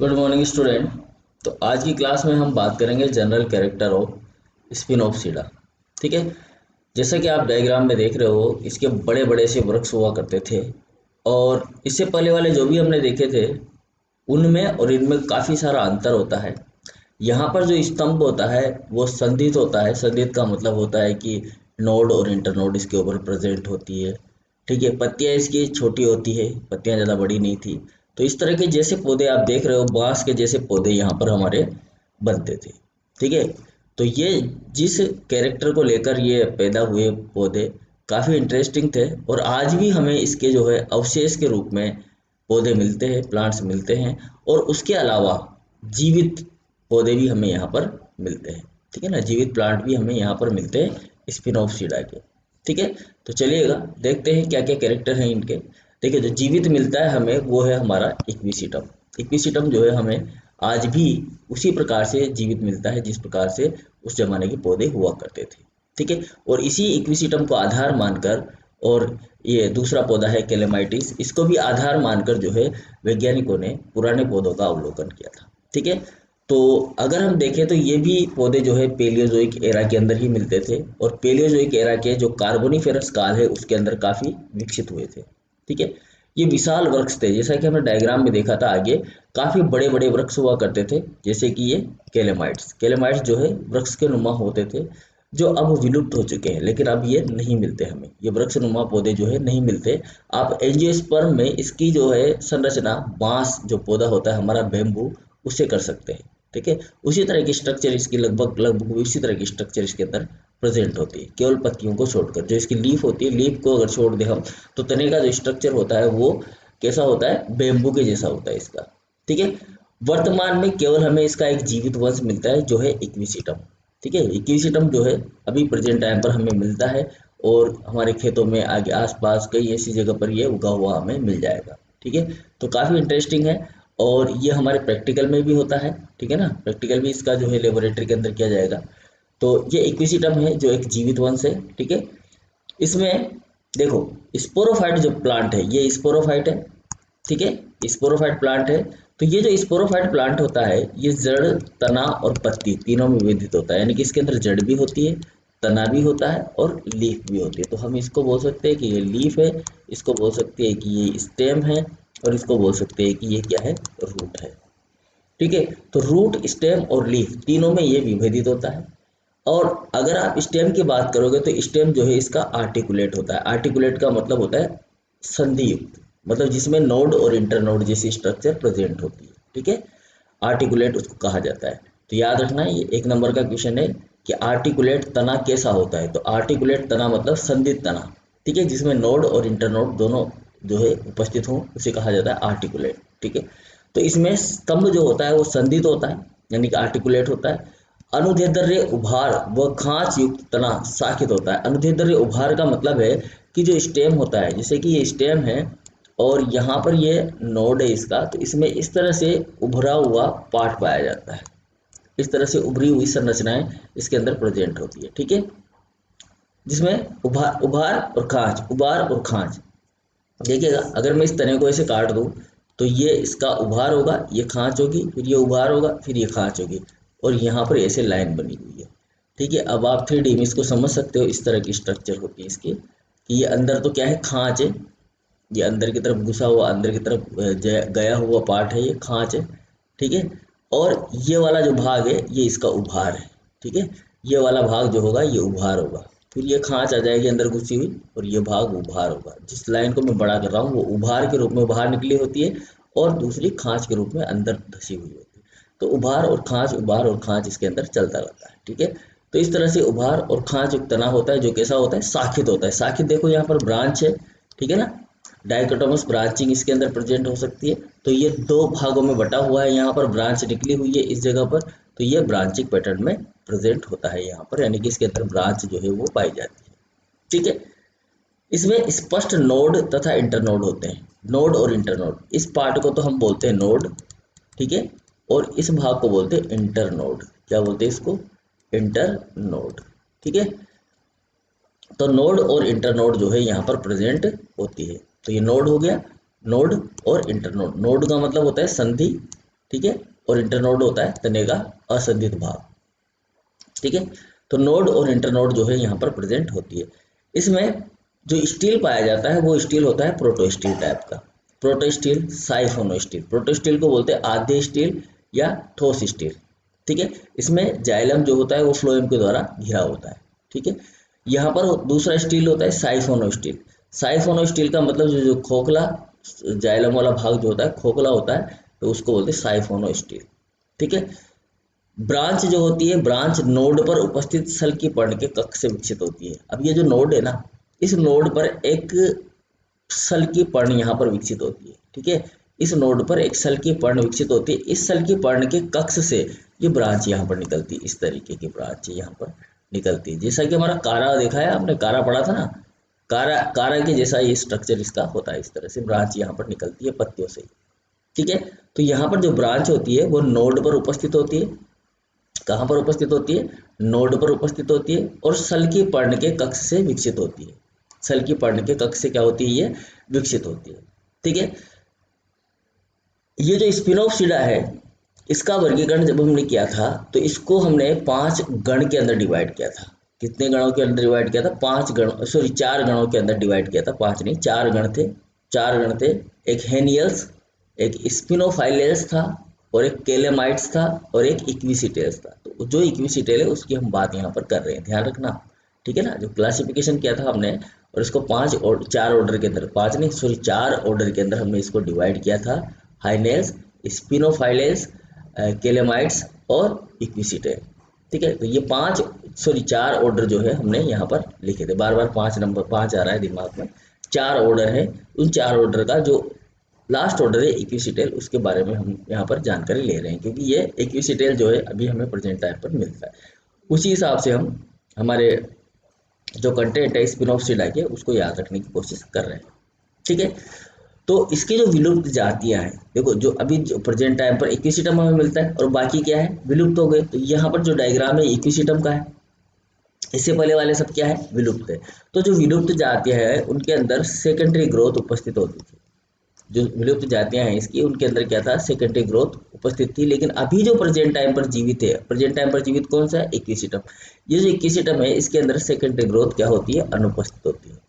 Good morning student. तो आज की क्लास में हम बात करेंगे जनरल कैरेक्टर ऑफ स्पिनोफसीडा। ठीक है। जैसा कि आप डायग्राम में देख रहे हो, इसके बड़े बड़े से वृक्ष हुआ करते थे और इससे पहले वाले जो भी हमने देखे थे उनमें और इनमें काफ़ी सारा अंतर होता है। यहाँ पर जो स्तंभ होता है वो संधित होता है। संधित का मतलब होता है कि नोड और इंटरनोड इसके ऊपर प्रेजेंट होती है। ठीक है। पत्तियाँ इसकी छोटी होती है, पत्तियाँ ज़्यादा बड़ी नहीं थी। तो इस तरह के जैसे पौधे आप देख रहे हो, बांस के जैसे पौधे यहाँ पर हमारे बनते थे। ठीक है। तो ये जिस कैरेक्टर को लेकर ये पैदा हुए पौधे काफ़ी इंटरेस्टिंग थे और आज भी हमें इसके जो है अवशेष के रूप में पौधे मिलते हैं, प्लांट्स मिलते हैं। और उसके अलावा जीवित पौधे भी हमें यहाँ पर मिलते हैं। ठीक है ना, जीवित प्लांट भी हमें यहाँ पर मिलते हैं स्पिनोफसीडा के। ठीक है। तो चलिएगा देखते हैं क्या क्या कैरेक्टर हैं इनके। देखिए, जो जीवित मिलता है हमें वो है हमारा इक्विसिटम। इक्विसिटम जो है हमें आज भी उसी प्रकार से जीवित मिलता है जिस प्रकार से उस जमाने के पौधे हुआ करते थे। ठीक है। और इसी इक्विसिटम को आधार मानकर, और ये दूसरा पौधा है कैलेमाइटिस, इसको भी आधार मानकर जो है वैज्ञानिकों ने पुराने पौधों का अवलोकन किया था। ठीक है। तो अगर हम देखें तो ये भी पौधे जो है पेलियोजोइक एरा के अंदर ही मिलते थे और पेलियोजोइक एरा के जो कार्बोनिफेरस काल है उसके अंदर काफ़ी विकसित हुए थे। ठीक है। ये विशाल वृक्ष थे, जैसा कि हमने डायग्राम में देखा था आगे, काफ़ी बड़े बड़े वृक्ष हुआ करते थे। जैसे कि ये कैलेमाइट्स कैलेमाइट्स जो है वृक्ष के नुमा होते थे, जो अब विलुप्त हो चुके हैं, लेकिन अब ये नहीं मिलते हमें, ये वृक्ष नुमा पौधे जो है नहीं मिलते। आप एंजियोस्पर्म में इसकी जो है संरचना बांस जो पौधा होता है हमारा बैम्बू, उससे कर सकते हैं। ठीक है। उसी तरह की स्ट्रक्चर इसकी लगभग लगभग उसी तरह की स्ट्रक्चर इसके अंदर प्रेजेंट होती है, केवल पत्तियों को छोड़कर। जो इसकी लीफ होती है, लीफ को अगर छोड़ दें हम, तो तने का जो स्ट्रक्चर होता है वो कैसा होता है, बेम्बू के जैसा होता है इसका। ठीक है। वर्तमान में केवल हमें इसका एक जीवित वंश मिलता है जो है इक्विसिटम। ठीक है। इक्विसिटम जो है अभी प्रेजेंट टाइम पर हमें मिलता है और हमारे खेतों में आगे आसपास कई ऐसी जगह पर ये उगा हुआ हमें मिल जाएगा। ठीक है। तो काफ़ी इंटरेस्टिंग है और ये हमारे प्रैक्टिकल में भी होता है। ठीक है ना, प्रैक्टिकल भी इसका जो है लेबोरेटरी के अंदर किया जाएगा। तो ये इक्विसिटम है जो एक जीवित वंश है। ठीक है। इसमें देखो, स्पोरोफाइट जो प्लांट है ये स्पोरोफाइट है। ठीक है। स्पोरोफाइट प्लांट है। तो ये जो स्पोरोफाइट प्लांट होता है ये जड़, तना और पत्ती तीनों में विभाजित होता है, यानी कि इसके अंदर जड़ भी होती है, तना भी होता है और लीफ भी होती है। तो हम इसको बोल सकते हैं कि ये लीफ है, इसको बोल सकते हैं कि ये स्टेम है और इसको बोल सकते हैं कि ये क्या है, रूट है। ठीक है। तो रूट, स्टेम और लीफ तीनों में ये विभेदित होता है। और अगर आप स्टेम की बात करोगे तो स्टेम जो है इसका आर्टिकुलेट होता है। आर्टिकुलेट का मतलब होता है संधि युक्त, मतलब जिसमें नोड और इंटरनोड जैसी स्ट्रक्चर प्रेजेंट होती है। ठीक है। आर्टिकुलेट उसको कहा जाता है। तो याद रखना, ये एक नंबर का क्वेश्चन है कि आर्टिकुलेट तना कैसा होता है। तो आर्टिकुलेट तना मतलब संधित तना। ठीक है। जिसमें नोड और इंटरनोड दोनों जो है उपस्थित हो उसे कहा जाता है आर्टिकुलेट। ठीक है। तो इसमें स्तंभ जो होता है वो संधित होता है, यानी कि आर्टिकुलेट होता है। अनुदैर्ध्य उभार व खांच युक्त तना शाखित होता है। अनुदैर्ध्य उभार का मतलब है कि जो स्टेम होता है, जैसे कि ये स्टेम है और यहाँ पर ये नोड है इसका, तो इसमें इस तरह से उभरा हुआ पार्ट पाया जाता है। इस तरह से उभरी हुई संरचनाएं इसके अंदर प्रेजेंट होती है। ठीक है। जिसमें उभार उभार और खांच, उभार और खांच। देखिएगा, अगर मैं इस तने को ऐसे काट दूं तो ये इसका उभार होगा, ये खांच होगी, फिर ये उभार होगा, फिर ये खांच होगी और यहाँ पर ऐसे लाइन बनी हुई है। ठीक है। अब आप 3D में इसको समझ सकते हो, इस तरह की स्ट्रक्चर होती है इसकी कि ये अंदर तो क्या है, खांच है, ये अंदर की तरफ घुसा हुआ, अंदर की तरफ गया हुआ पार्ट है, ये खांच है। ठीक है। और ये वाला जो भाग है ये इसका उभार है। ठीक है। ये वाला भाग जो होगा ये उभार होगा, फिर ये खांच आ जाएगी अंदर घुसी हुई और ये भाग उभार होगा। जिस लाइन को मैं बड़ा कर रहा हूँ वो उभार के रूप में बाहर निकली होती है और दूसरी खांच के रूप में अंदर धसी हुई होती है। तो उभार और खांच, उभार और खांच इसके अंदर चलता रहता है। ठीक है। तो इस तरह से उभार और खांच एक तना होता है जो कैसा होता है, शाखित होता है। शाखित देखो यहाँ पर ब्रांच है। ठीक है ना, डाइकोटोमस ब्रांचिंग इसके अंदर प्रेजेंट हो सकती है। तो ये दो भागों में बटा हुआ है, यहाँ पर ब्रांच निकली हुई है इस जगह पर, तो ये ब्रांचिंग पैटर्न में प्रेजेंट होता है यहाँ पर, यानी कि इसके अंदर ब्रांच जो है वो पाई जाती है। ठीक है। इसमें स्पष्ट नोड तथा इंटरनोड होते हैं। नोड और इंटरनोड, इस पार्ट को तो हम बोलते हैं नोड। ठीक है। और इस भाग को बोलते हैं इंटरनोड। क्या बोलते हैं इसको, इंटरनोड। ठीक है। तो नोड और इंटरनोड जो है यहाँ पर प्रेजेंट होती है। तो ये नोड हो गया, नोड और इंटरनोड। नोड का मतलब होता है संधि, ठीक है, और इंटरनोड होता है तने का असंधित भाग। ठीक है, तो नोड और इंटरनोड जो है यहाँ पर प्रेजेंट होती है। इसमें जो स्टील पाया जाता है वो स्टील होता है प्रोटोस्टील टाइप का, प्रोटोस्टील, साइफोनोस्टील। प्रोटोस्टील को बोलते हैं आधे स्टील या ठोस स्टील। ठीक है, इसमें जाइलम जो होता है वो फ्लोएम के द्वारा घिरा होता है। ठीक है, यहाँ पर दूसरा स्टील होता है साइफोनोस्टील। साइफोनोस्टील का मतलब जो खोखला जाइलम वाला भाग जो होता है खोखला होता है, तो उसको बोलते हैं साइफोनोस्टील। ठीक है, ब्रांच जो होती है, ब्रांच नोड पर उपस्थित सल की पर्ण के कक्ष से विकसित होती है। अब ये जो नोड है ना, इस नोड पर एक सल की पर्ण यहाँ पर विकसित होती है। ठीक है, इस नोड पर एक सल की पर्ण विकसित होती है। इस सल की पर्ण के कक्ष से ये ब्रांच यहाँ पर निकलती है। इस तरीके की ब्रांच यहाँ पर निकलती है, जैसा कि हमारा कारा देखा है आपने, कारा पढ़ा था ना, कारा कारा के जैसा ये स्ट्रक्चर इसका होता है। इस तरह से ब्रांच यहाँ पर निकलती है पत्तियों से। ठीक है, तो यहाँ पर जो ब्रांच होती है वो नोड पर उपस्थित होती है। कहाँ पर उपस्थित होती है? नोड पर उपस्थित होती है और सल की पर्ण के कक्ष से विकसित होती है। सल की पर्ण के कक्ष से क्या होती है? ये विकसित होती है। ठीक है, ये जो स्पिनोफिडा है, इसका वर्गीकरण जब हमने किया था तो इसको हमने 5 गण के अंदर डिवाइड किया था। कितने गणों के अंदर डिवाइड किया था? 5 गण, सॉरी 4 गणों के अंदर डिवाइड किया था। 5 नहीं, 4 गण थे। 4 गण थे, एक हेनियल्स, एक स्पिनोफाइलेस था, और एक केलेमाइट्स था, और एक इक्विसिटेल्स था। तो जो इक्विसिटेल है उसकी हम बात यहाँ पर कर रहे हैं, ध्यान रखना। ठीक है ना, जो क्लासिफिकेशन किया था हमने, और इसको 5 और 4 ऑर्डर के अंदर, 5 नहीं सॉरी 4 ऑर्डर के अंदर हमने इसको डिवाइड किया था। हाइनेल्स, स्पिनोफाइलेस, केलेमाइट्स और इक्विसिटेल। ठीक है, तो ये 5 सॉरी 4 ऑर्डर जो है हमने यहाँ पर लिखे थे। बार बार 5 नंबर 5 आ रहा है दिमाग में। 4 ऑर्डर है, उन 4 ऑर्डर का जो लास्ट ऑर्डर है इक्विसिटेल, उसके बारे में हम यहाँ पर जानकारी ले रहे हैं, क्योंकि ये इक्विसिटेल जो है अभी हमें प्रेजेंट टाइम पर मिलता है। उसी हिसाब से हम हमारे जो कंटेंट है स्पिन ऑफ सीडा के, उसको याद रखने की कोशिश कर रहे हैं। ठीक है, तो इसके जो विलुप्त जातियां हैं, देखो जो अभी जो प्रेजेंट टाइम पर इक्विसिटम हमें मिलता है और बाकी क्या है? विलुप्त हो गए। तो यहाँ पर जो डायग्राम है इक्विसिटम का है, इससे पहले वाले सब क्या है? विलुप्त है। तो जो विलुप्त जातियां है उनके अंदर सेकेंडरी ग्रोथ उपस्थित होती थी। जो विलुप्त जातियां हैं इसकी, उनके अंदर क्या था? सेकेंडरी ग्रोथ उपस्थित थी। लेकिन अभी जो प्रेजेंट टाइम पर जीवित है, प्रेजेंट टाइम पर जीवित कौन सा है? इक्विसिटम। ये जो इक्विसिटम है इसके अंदर सेकेंडरी ग्रोथ क्या होती है? अनुपस्थित होती है।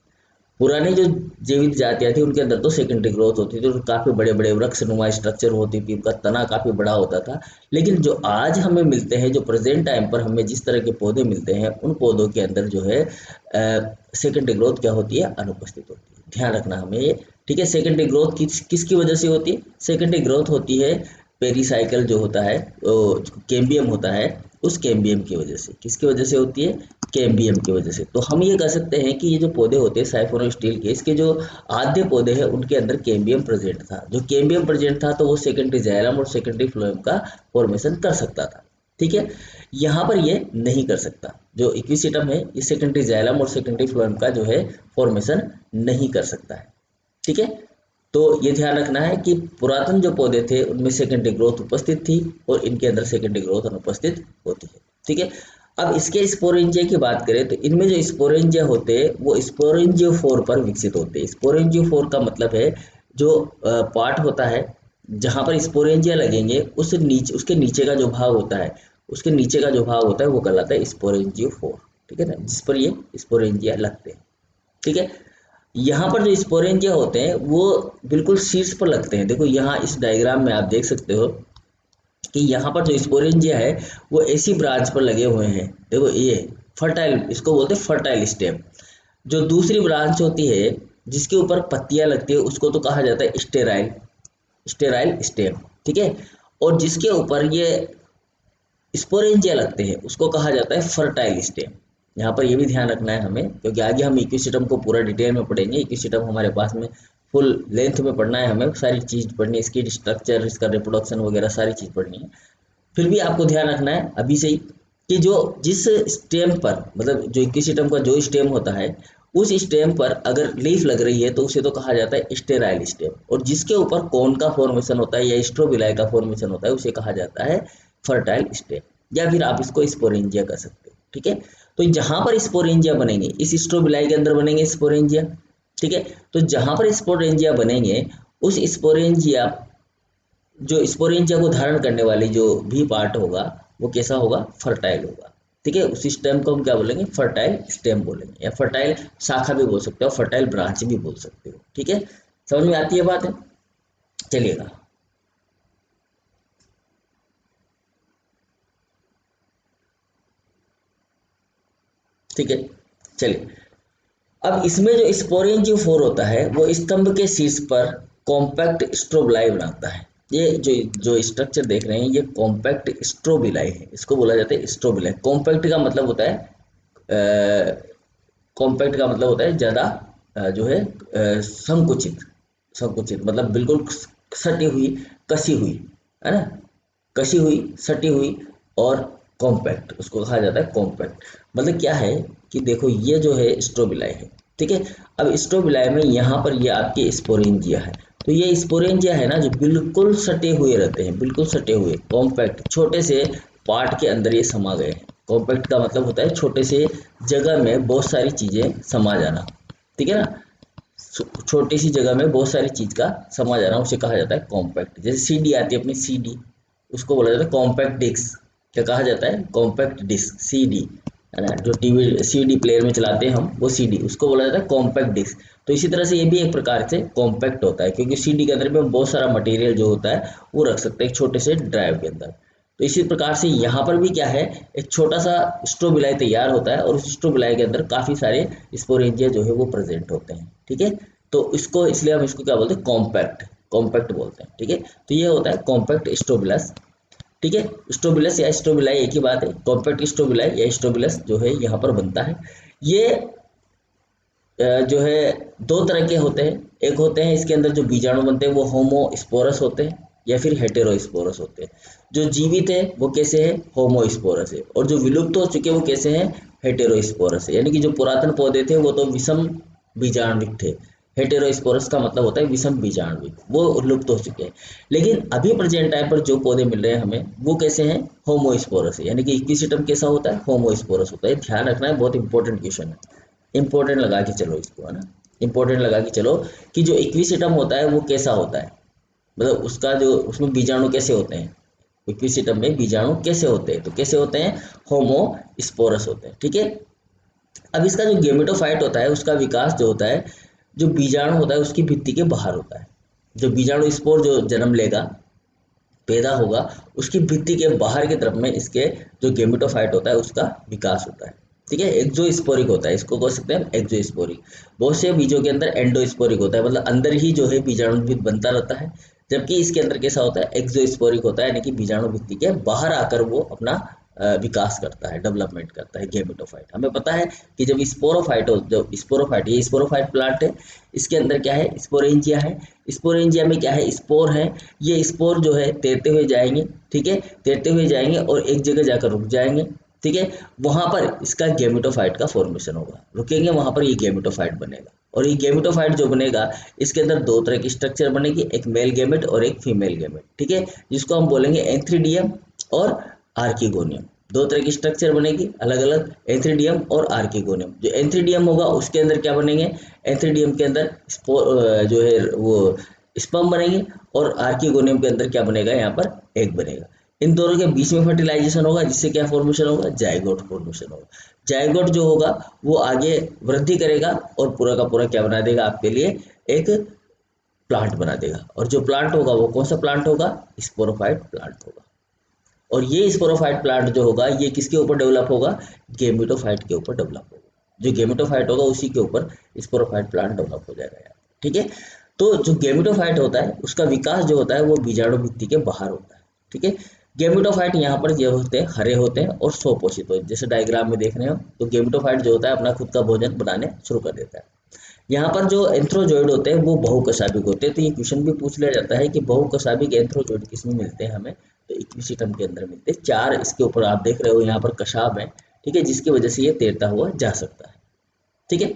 पुरानी जो जीवित जातियां थी उनके अंदर तो सेकेंडरी ग्रोथ होती थी और काफी बड़े बड़े वृक्ष नुमा स्ट्रक्चर होती थी, उनका तना काफी बड़ा होता था। लेकिन जो आज हमें मिलते हैं, जो प्रेजेंट टाइम पर हमें जिस तरह के पौधे मिलते हैं, उन पौधों के अंदर जो है सेकेंडरी ग्रोथ क्या होती है? अनुपस्थित होती है। ध्यान रखना हमें ये। ठीक है, सेकेंडरी ग्रोथ किसकी वजह से होती है? सेकेंडरी ग्रोथ होती है पेरीसाइकिल जो होता है, कैम्बियम होता है, उस कैम्बियम की वजह से। किसकी वजह से होती है? कैम्बियम की वजह से। तो हम ये कह सकते हैं कि ये जो पौधे होते हैं साइफोनोस्टील के, इसके जो आद्य पौधे हैं उनके अंदर कैम्बियम प्रेजेंट था। जो कैम्बियम प्रेजेंट था तो वो सेकेंडरी जाइलम और सेकेंडरी फ्लोएम का फॉर्मेशन कर सकता था। ठीक है, यहाँ पर ये नहीं कर सकता। जो इक्विसिटम है ये सेकेंडरी जाइलम और सेकेंडरी फ्लोएम का जो है फॉर्मेशन नहीं कर सकता है। ठीक है, तो ये ध्यान रखना है कि पुरातन जो पौधे थे उनमें सेकेंडरी ग्रोथ उपस्थित थी और इनके अंदर सेकेंडरी ग्रोथ अनुपस्थित होती है। ठीक है, अब इसके स्पोरेंजिया की बात करें तो इनमें जो स्पोरेंजिया होते हैं वो स्पोरेंजियोफोर पर विकसित होते हैं। स्पोरेंजियोफोर का मतलब है जो पार्ट होता है जहां पर स्पोरेंजिया लगेंगे, उस नीचे, उसके नीचे का जो भाग होता है, उसके नीचे का जो भाग होता है वो कहलाता है स्पोरेंजियोफोर। ठीक है ना, जिस पर ये स्पोरेंजिया लगते हैं। ठीक है, यहाँ पर जो स्पोरेंजिया होते हैं वो बिल्कुल शीर्ष पर लगते हैं। देखो यहाँ इस डायग्राम में आप देख सकते हो कि यहाँ पर जो स्पोरेंजिया है वो ऐसी ब्रांच पर लगे हुए हैं। देखो ये फर्टाइल, इसको बोलते हैं फर्टाइल स्टेम। जो दूसरी ब्रांच होती है जिसके ऊपर पत्तियां लगती है उसको तो कहा जाता है स्टेराइल, स्टेराइल स्टेम। ठीक है, और जिसके ऊपर ये स्पोरेंजिया लगते हैं उसको कहा जाता है फर्टाइल स्टेम। यहाँ पर ये भी ध्यान रखना है हमें, क्योंकि आगे हम इक्विसिटम को पूरा डिटेल में पढ़ेंगे। इक्विसिटम हमारे पास में फुल लेंथ में पढ़ना है, हमें सारी चीज़ पढ़नी है, इसकी स्ट्रक्चर, इसका रिप्रोडक्शन वगैरह सारी चीज़ पढ़नी है। फिर भी आपको ध्यान रखना है अभी से ही कि जो जिस स्टेम पर, मतलब जो इक्विसिटम का जो स्टेम होता है, उस स्टेम पर अगर लीफ लग रही है तो उसे तो कहा जाता है स्टेराइल स्टेम, और जिसके ऊपर कॉन का फॉर्मेशन होता है या स्ट्रोबिलाई का फॉर्मेशन होता है उसे कहा जाता है फर्टाइल स्टेम, या फिर आप इसको स्पोरेंजिया कह सकते हो। ठीक है, तो जहां पर स्पोरेंजिया बनेंगे, इस स्ट्रोबिलाई के अंदर बनेंगे स्पोरेंजिया। ठीक है, तो जहां पर स्पोरेंजिया बनेंगे उस स्पोरेंजिया जो स्पोरेंजिया को धारण करने वाली जो भी पार्ट होगा वो कैसा होगा, फर्टाइल होगा। ठीक है, उसी स्टेम को हम क्या बोलेंगे, फर्टाइल स्टेम बोलेंगे, या फर्टाइल शाखा भी बोल सकते हो, फर्टाइल ब्रांच भी बोल सकते हो। ठीक है, समझ में आती है बात है, चलिएगा। ठीक है, चलिए। अब इसमें जो स्पोरेंजियोफोर होता है वो स्तंभ के शीर्ष पर कॉम्पैक्ट स्ट्रोबिलाई बनाता है। ये जो जो स्ट्रक्चर देख रहे हैं ये कॉम्पैक्ट स्ट्रोबिलाई है, इसको बोला जाता है स्ट्रोबिलाई। कॉम्पैक्ट का मतलब होता है, कॉम्पैक्ट का मतलब होता है ज़्यादा जो है संकुचित। संकुचित मतलब बिल्कुल सटी हुई, कसी हुई, है ना, कसी हुई, सटी हुई, और कॉम्पैक्ट, उसको कहा जाता है कॉम्पैक्ट। मतलब क्या है कि देखो ये जो है स्ट्रोबिलाई है। ठीक है, अब स्ट्रोबिलाई में यहाँ पर ये आपके स्पोरेंजिया है। तो ये स्पोरेंजिया है ना जो बिल्कुल सटे हुए रहते हैं, बिल्कुल सटे हुए, कॉम्पैक्ट, छोटे से पार्ट के अंदर ये समा गए हैं। कॉम्पैक्ट का मतलब होता है छोटे से जगह में बहुत सारी चीज़ें समा जाना। ठीक है ना, छोटी सी जगह में बहुत सारी चीज़ का समा जाना उसे कहा जाता है कॉम्पैक्ट। जैसे सीडी आती है अपनी, सीडी, उसको बोला जाता है कॉम्पैक्ट डिस्क। क्या कहा जाता है, कॉम्पैक्ट डिस्क, सीडी, है ना, जो टीवी सीडी प्लेयर में चलाते हैं हम, वो सीडी, उसको बोला जाता है कॉम्पैक्ट डिस्क। तो इसी तरह से ये भी एक प्रकार से कॉम्पैक्ट होता है, क्योंकि सीडी के अंदर भी हम बहुत सारा मटेरियल जो होता है वो रख सकते हैं एक छोटे से ड्राइव के अंदर। तो इसी प्रकार से यहाँ पर भी क्या है, एक छोटा सा स्ट्रोबिलाई तैयार होता है, और उस स्ट्रोबिलाई के अंदर काफ़ी सारे स्पोरेंजिया जो है वो प्रेजेंट होते हैं। ठीक है, तो इसको इसलिए हम इसको क्या बोलते हैं, कॉम्पैक्ट, कॉम्पैक्ट बोलते हैं। ठीक है, तो ये होता है कॉम्पैक्ट स्ट्रोबिलस। ठीक है, स्ट्रोबिलस या स्ट्रोबिलाई एक ही बात है, कॉम्पैक्ट स्ट्रोबिलाई या स्ट्रोबिलस जो है यहाँ पर बनता है। ये जो है दो तरह के होते हैं। एक होते हैं इसके अंदर जो बीजाणु बनते हैं वो होमोस्पोरस होते हैं, या फिर हेटेरोस्पोरस होते हैं। जो जीवित है वो कैसे है, होमोस्पोरस है, और जो विलुप्त हो चुके हैं वो कैसे हैं, हेटेरोस्पोरस है। यानी कि जो पुरातन पौधे थे वो तो विषम बीजाणुविक थे, हेटेरोस्पोरस का मतलब होता है विषम बीजाणुविक, वो लुप्त हो चुके हैं। लेकिन अभी प्रेजेंट टाइम पर जो पौधे मिल रहे हैं हमें वो कैसे हैं, होमोस्पोरस है। यानी कि इक्विसिटम कैसा होता है, होमोस्पोरस होता है। ध्यान रखना है, बहुत इंपॉर्टेंट क्वेश्चन है, इंपॉर्टेंट लगा के चलो इसको, है ना, इंपॉर्टेंट लगा के चलो कि जो इक्विसिटम होता है वो कैसा होता है, मतलब उसका जो उसमें बीजाणु कैसे होते हैं, इक्विसिटम में बीजाणु कैसे होते हैं, तो कैसे होते हैं, होमोस्पोरस होते हैं। ठीक है, अब इसका जो गेमेटोफाइट होता है उसका विकास जो होता है, जो बीजाणु होता है उसकी भित्ति के बाहर होता है। जो बीजाणु स्पोर जो जन्म लेगा, पैदा होगा, उसकी भित्ति के बाहर की तरफ में इसके जो गेमेटोफाइट होता है उसका विकास होता है। ठीक है, एक्सोस्पोरिक होता है, इसको कह सकते हैं एक्सोस्पोरिक। बहुत से बीजों के अंदर एंडोस्पोरिक होता है, मतलब अंदर ही जो है बीजाणु बनता रहता है। जबकि इसके अंदर कैसा होता है, एक्सोस्पोरिक होता है, यानी कि बीजाणु भित्ति के बाहर आकर वो अपना विकास करता है, डेवलपमेंट करता है, गेमेटोफाइट। हमें पता है कि जब स्पोरोफाइट हो, जो स्पोरोफाइट, ये स्पोरोफाइट प्लांट है, इसके अंदर क्या है, स्पोरेंजिया है। स्पोरेंजिया में क्या है, स्पोर है। ये स्पोर जो है तैरते हुए जाएंगे। ठीक है, तैरते हुए जाएंगे और एक जगह जाकर रुक जाएंगे। ठीक है, वहां पर इसका गेमेटोफाइट का फॉर्मेशन होगा, रुकेंगे वहां पर, ये गेमेटोफाइट बनेगा। और ये गेमेटोफाइट जो बनेगा इसके अंदर दो तरह की स्ट्रक्चर बनेगी, एक मेल गेमेट और एक फीमेल गेमेट। ठीक है, जिसको हम बोलेंगे एंथ्रीडियम और आर्किगोनियम। दो तरह की स्ट्रक्चर बनेगी अलग अलग, एंथ्रीडियम और आर्किगोनियम। जो एंथ्रीडियम होगा उसके अंदर क्या बनेंगे, एंथ्रीडियम के अंदर जो है वो स्पर्म बनेंगे, और आर्किगोनियम के अंदर क्या बनेगा, यहाँ पर एग बनेगा। इन दोनों के बीच में फर्टिलाइजेशन होगा, जिससे क्या फॉर्मेशन होगा, जाइगोट फॉर्मेशन होगा। जाइगोट जो होगा वो आगे वृद्धि करेगा और पूरा का पूरा क्या बना देगा आपके लिए, एक प्लांट बना देगा। और जो प्लांट होगा वो कौन सा प्लांट होगा, स्पोरोफाइट प्लांट होगा। और ये स्पोरोफाइट प्लांट जो होगा ये किसके ऊपर डेवलप होगा, गेमेटोफाइट के ऊपर डेवलप होगा। जो गेमेटोफाइट होगा उसी के ऊपर स्पोरोफाइट प्लांट डेवलप हो जाएगा यार। ठीक है, तो जो गेमेटोफाइट होता है उसका विकास जो होता है वो बीजाणु भित्ति के बाहर होता है। ठीक है, गेमेटोफाइट यहाँ पर ये होते हैं, हरे होते हैं और स्वपोषित होते हैं, जैसे डायग्राम में देख रहे हो। तो गेमेटोफाइट जो होता है अपना खुद का भोजन बनाने शुरू कर देता है। यहाँ पर जो एंथ्रोजोइड होते हैं वो बहुकशाभिक होते हैं। तो ये क्वेश्चन भी पूछ लिया जाता है कि बहुकशाभिक एंथ्रोजोइड किसमें मिलते हैं हमें, तो इक्विसिटम के अंदर मिलते हैं। चार इसके ऊपर आप देख रहे हो यहाँ पर कशाब है। ठीक है, जिसकी वजह से ये तैरता हुआ जा सकता है। ठीक है,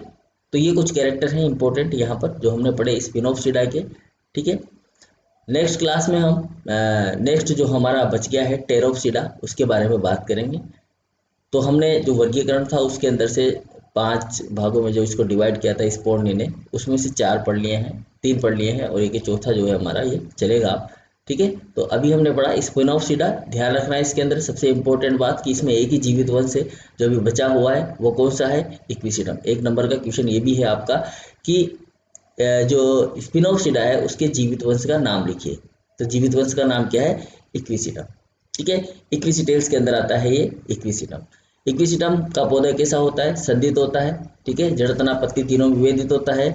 तो ये कुछ कैरेक्टर हैं इंपॉर्टेंट यहाँ पर जो हमने पढ़े स्पिनोफिडा के। ठीक है, नेक्स्ट क्लास में हम नेक्स्ट जो हमारा बच गया है टेरोप्सिडा, उसके बारे में बात करेंगे। तो हमने जो वर्गीकरण था उसके अंदर से 5 भागों में जो इसको डिवाइड किया था स्पोर्नी ने, उसमें से 4 पढ़ लिए हैं, 3 पढ़ लिए हैं, और एक चौथा जो है हमारा ये चलेगा। ठीक है। तो अभी हमने पढ़ा स्पिनऑफसीडा। ध्यान रखना है इसके अंदर सबसे इंपॉर्टेंट बात कि इसमें एक ही जीवित वंश है, जो अभी बचा हुआ है वो कौन सा है, इक्विसिडम। एक नंबर का क्वेश्चन ये भी है आपका कि जो स्पिनऑफसीडा है उसके जीवित वंश का नाम लिखिए। तो जीवित वंश का नाम क्या है, इक्विसिडम। ठीक है। इक्विसिटेल्स के अंदर आता है ये इक्विसिडम। इक्विसिडम का पौधा कैसा होता है, संदित होता है। ठीक है। जड़ तना पत्ती तीनों विभेदित होता है,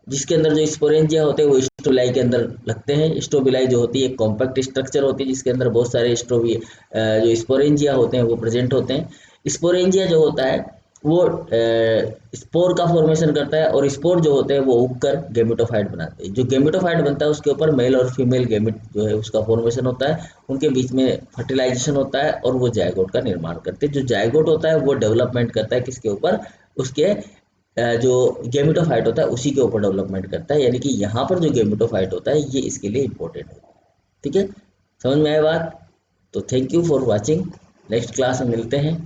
जिसके अंदर जो स्पोरेंजिया होते हैं वो स्ट्रोबिलाई के अंदर लगते हैं। स्ट्रोबिलाई जो होती है एक कॉम्पैक्ट स्ट्रक्चर होती है, जिसके अंदर बहुत सारे जो स्पोरेंजिया होते हैं वो प्रेजेंट होते हैं। स्पोरेंजिया जो होता है वो स्पोर का फॉर्मेशन करता है, और स्पोर जो होते हैं वो उगकर गेमेटोफाइट बनाते हैं। जो गेमेटोफाइट बनता है उसके ऊपर मेल और फीमेल गेमेट जो है उसका फॉर्मेशन होता है, उनके बीच में फर्टिलाइजेशन होता है और वो जायगोट का निर्माण करते हैं। जो जायगोट होता है वो डेवलपमेंट करता है किसके ऊपर, उसके जो गेमेटोफाइट होता है उसी के ऊपर डेवलपमेंट करता है। यानी कि यहाँ पर जो गेमेटोफाइट होता है ये इसके लिए इंपॉर्टेंट होता है। ठीक है। समझ में आया बात? तो thank you for watching. Next class में मिलते हैं।